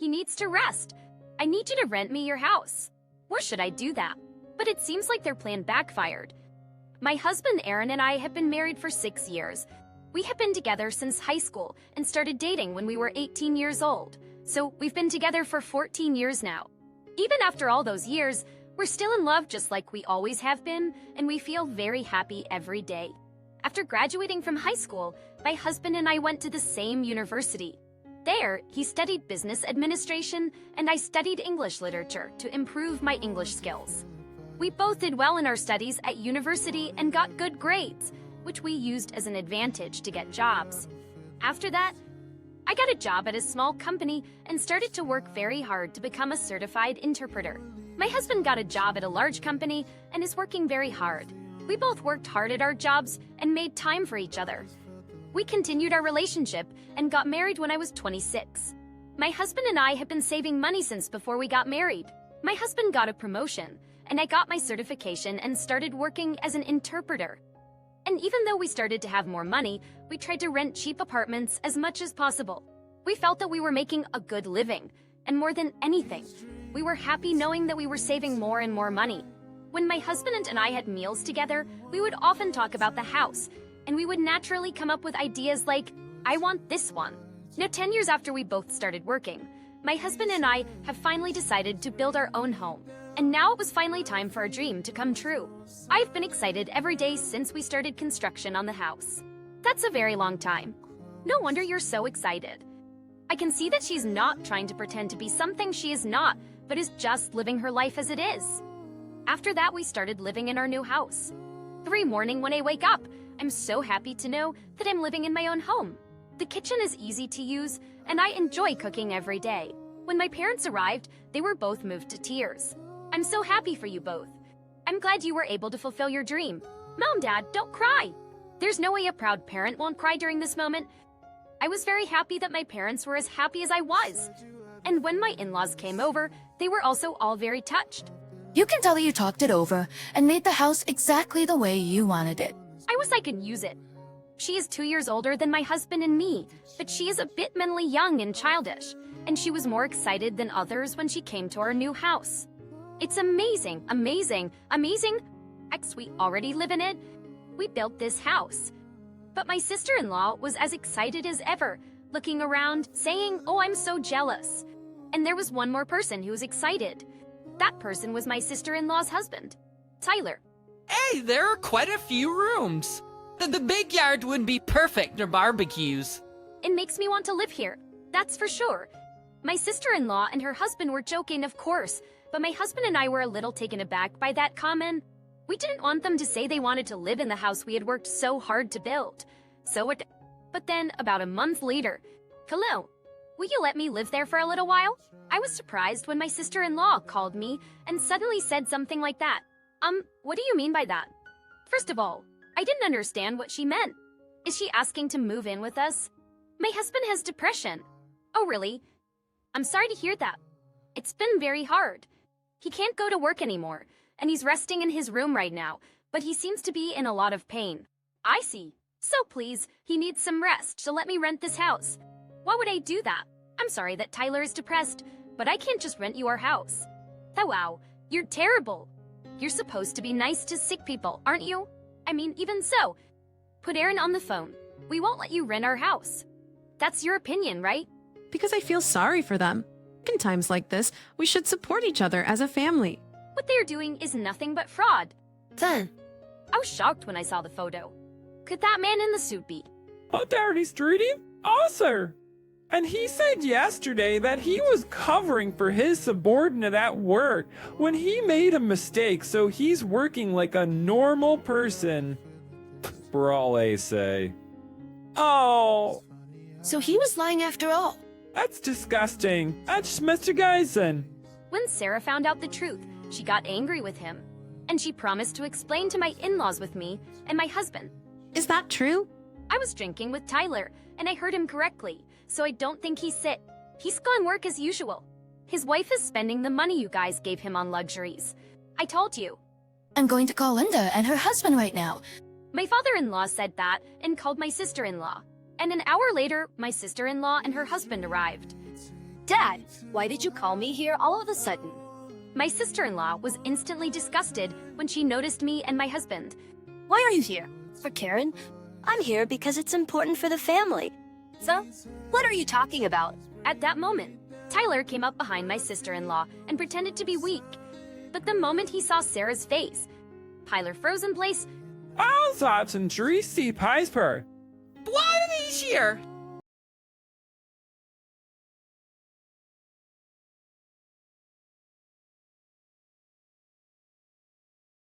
He needs to rest. I need you to rent me your house. Or should I do that? But it seems like their plan backfired. My husband Aaron and I have been married for 6 years. We have been together since high school and started dating when we were 18 years old. So we've been together for 14 years now. Even after all those years, we're still in love just like we always have been, and we feel very happy every day. After graduating from high school, my husband and I went to the same university. There, he studied business administration, and I studied English literature to improve my English skills. We both did well in our studies at university and got good grades, which we used as an advantage to get jobs. After that, I got a job at a small company and started to work very hard to become a certified interpreter. My husband got a job at a large company and is working very hard. We both worked hard at our jobs and made time for each other. We continued our relationship and got married when I was 26. My husband and I have been saving money since before we got married. My husband got a promotion, and I got my certification and started working as an interpreter. And even though we started to have more money, we tried to rent cheap apartments as much as possible. We felt that we were making a good living, and more than anything, we were happy knowing that we were saving more and more money. When my husband and I had meals together, we would often talk about the house, and we would naturally come up with ideas like, I want this one. Now, 10 years after we both started working, my husband and I have finally decided to build our own home. And now it was finally time for our dream to come true. I've been excited every day since we started construction on the house. That's a very long time. No wonder you're so excited. I can see that she's not trying to pretend to be something she is not, but is just living her life as it is. After that, we started living in our new house. Every morning when I wake up, I'm so happy to know that I'm living in my own home. The kitchen is easy to use, and I enjoy cooking every day. When my parents arrived, they were both moved to tears. I'm so happy for you both. I'm glad you were able to fulfill your dream. Mom, Dad, don't cry. There's no way a proud parent won't cry during this moment. I was very happy that my parents were as happy as I was. And when my in-laws came over, they were also all very touched. You can tell you talked it over and made the house exactly the way you wanted it. I wish I could use it. She is 2 years older than my husband and me, but she is a bit mentally young and childish, and she was more excited than others when she came to our new house. It's amazing, amazing, amazing. We already live in it. We built this house. But my sister-in-law was as excited as ever, looking around, saying, oh, I'm so jealous. And there was one more person who was excited. That person was my sister-in-law's husband, Tyler. Hey, there are quite a few rooms. The big yard would be perfect for barbecues. It makes me want to live here, that's for sure. My sister-in-law and her husband were joking, of course, but my husband and I were a little taken aback by that comment. We didn't want them to say they wanted to live in the house we had worked so hard to build. But then, about a month later, hello, will you let me live there for a little while? I was surprised when my sister-in-law called me and suddenly said something like that. What do you mean by that? First of all, I didn't understand what she meant. Is she asking to move in with us? My husband has depression. Oh, really? I'm sorry to hear that. It's been very hard. He can't go to work anymore, and he's resting in his room right now, but he seems to be in a lot of pain. I see. So please, he needs some rest, so let me rent this house. Why would I do that? I'm sorry that Tyler is depressed, but I can't just rent you our house. Oh wow, you're terrible. You're supposed to be nice to sick people, aren't you? I mean, even so. Put Aaron on the phone. We won't let you rent our house. That's your opinion, right? Because I feel sorry for them. In times like this, we should support each other as a family. What they're doing is nothing but fraud. Then, I was shocked when I saw the photo. Could that man in the suit be? Authorities treat him? Oh, sir. And he said yesterday that he was covering for his subordinate at work when he made a mistake, so he's working like a normal person. For all they say. Oh, so he was lying after all. that's disgusting. That's Mr. Geisen. When Sarah found out the truth, she got angry with him. And she promised to explain to my in-laws with me and my husband. Is that true? I was drinking with Tyler, and I heard him correctly, so I don't think he's sick. He's gone work as usual. His wife is spending the money you guys gave him on luxuries. I told you. I'm going to call Linda and her husband right now. My father-in-law said that and called my sister-in-law. And an hour later, my sister-in-law and her husband arrived. Dad, why did you call me here all of a sudden? My sister-in-law was instantly disgusted when she noticed me and my husband. Why are you here? For Karen? I'm here because it's important for the family. So, what are you talking about? At that moment, Tyler came up behind my sister-in-law and pretended to be weak. But the moment he saw Sarah's face, Tyler froze in place. I'll and Tracy Piper. What is here?